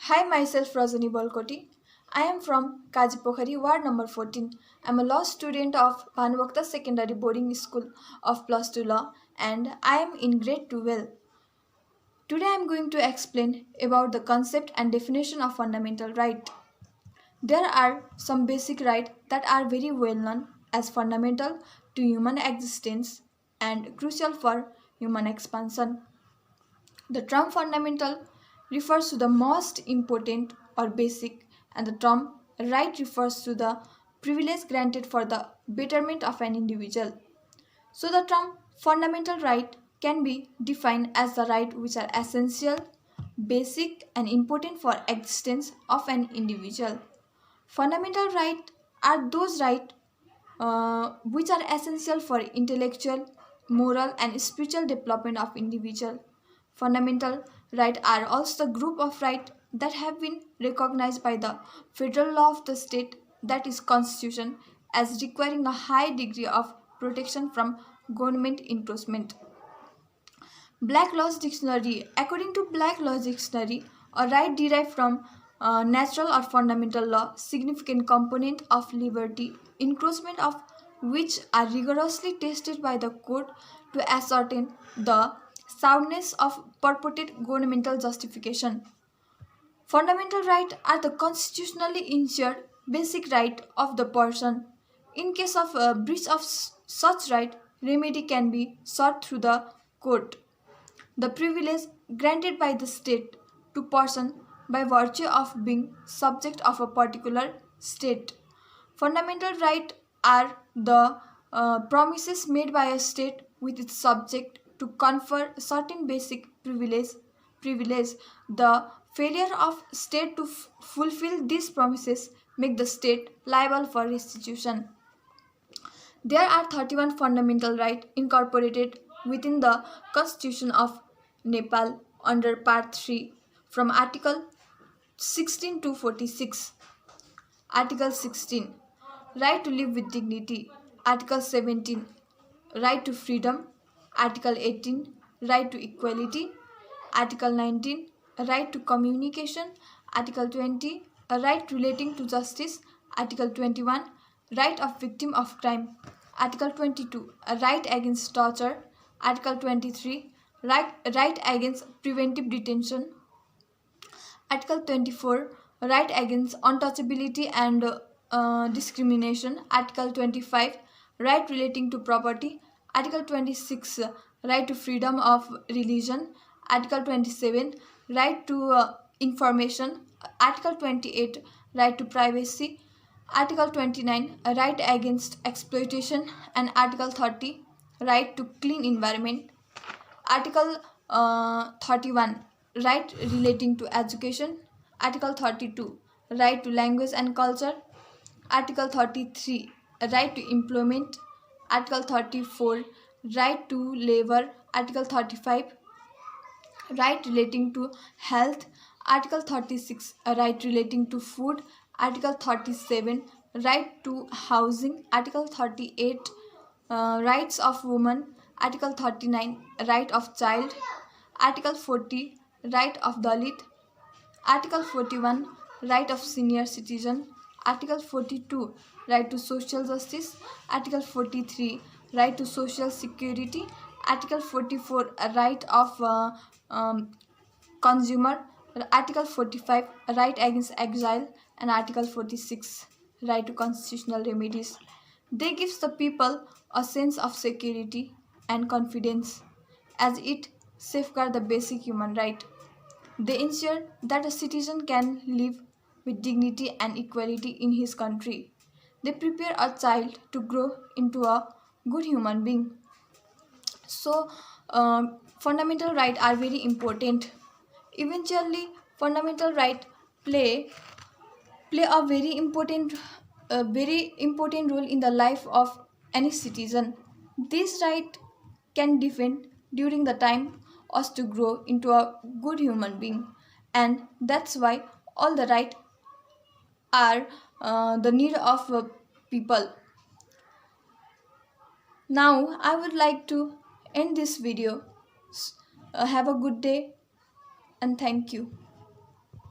Hi, myself Rajani Bolkoti. I am from Kajipokhari, Ward number 14. I am a law student of Bhanuvakta Secondary Boarding School of Plus 2 Law and I am in grade 12. Today I am going to explain about the concept and definition of fundamental right. There are some basic rights that are very well known as fundamental to human existence and crucial for human expansion. The term fundamental refers to the most important or basic, and the term right refers to the privilege granted for the betterment of an individual. So, the term fundamental right can be defined as the right which are essential, basic, and important for existence of an individual. Fundamental rights are those rights which are essential for intellectual, moral, and spiritual development of individual. Fundamental rights are also the group of rights that have been recognized by the federal law of the state, that is constitution, as requiring a high degree of protection from government encroachment. Black Laws Dictionary. According to Black Laws Dictionary, a right derived from natural or fundamental law, significant component of liberty, encroachment of which are rigorously tested by the court to ascertain the soundness of purported governmental justification. Fundamental rights are the constitutionally ensured basic right of the person. In case of a breach of such right, remedy can be sought through the court. The privilege granted by the state to person by virtue of being subject of a particular state. Fundamental rights are the promises made by a state with its subject to confer certain basic privilege. The failure of state to fulfill these promises make the state liable for restitution. There are 31 fundamental rights incorporated within the Constitution of Nepal under Part 3 from Article 16 to 46. Article 16, right to live with dignity. Article 17, right to freedom. Article 18, right to equality. Article 19, right to communication. Article 20, a right relating to justice. Article 21, right of victim of crime. Article 22, a right against torture. Article 23, right against preventive detention. Article 24, right against untouchability and discrimination. Article 25, right relating to property. Article 26, right to freedom of religion. Article 27, right to information. Article 28, right to privacy. Article 29, right against exploitation. And Article 30, right to clean environment. Article 31, right relating to education. Article 32, right to language and culture. Article 33, right to employment. Article 34, right to labor. Article 35, right relating to health. Article 36, a right relating to food. Article 37, right to housing. Article 38, rights of women. Article 39, right of child. Article 40, right of Dalit. Article 41, right of senior citizen. Article 42, right to social justice. Article 43, right to social security. Article 44, right of consumer. Article 45, right against exile. And Article 46, right to constitutional remedies. They gives the people a sense of security and confidence as it safeguard the basic human right. They ensure that a citizen can live with dignity and equality in his country. They prepare a child to grow into a good human being. So, fundamental rights are very important. Eventually, fundamental rights play a very important role in the life of any citizen. This right can defend during the time us to grow into a good human being, and that's why all the right are the need of people. Now I would like to end this video. Have a good day and thank you.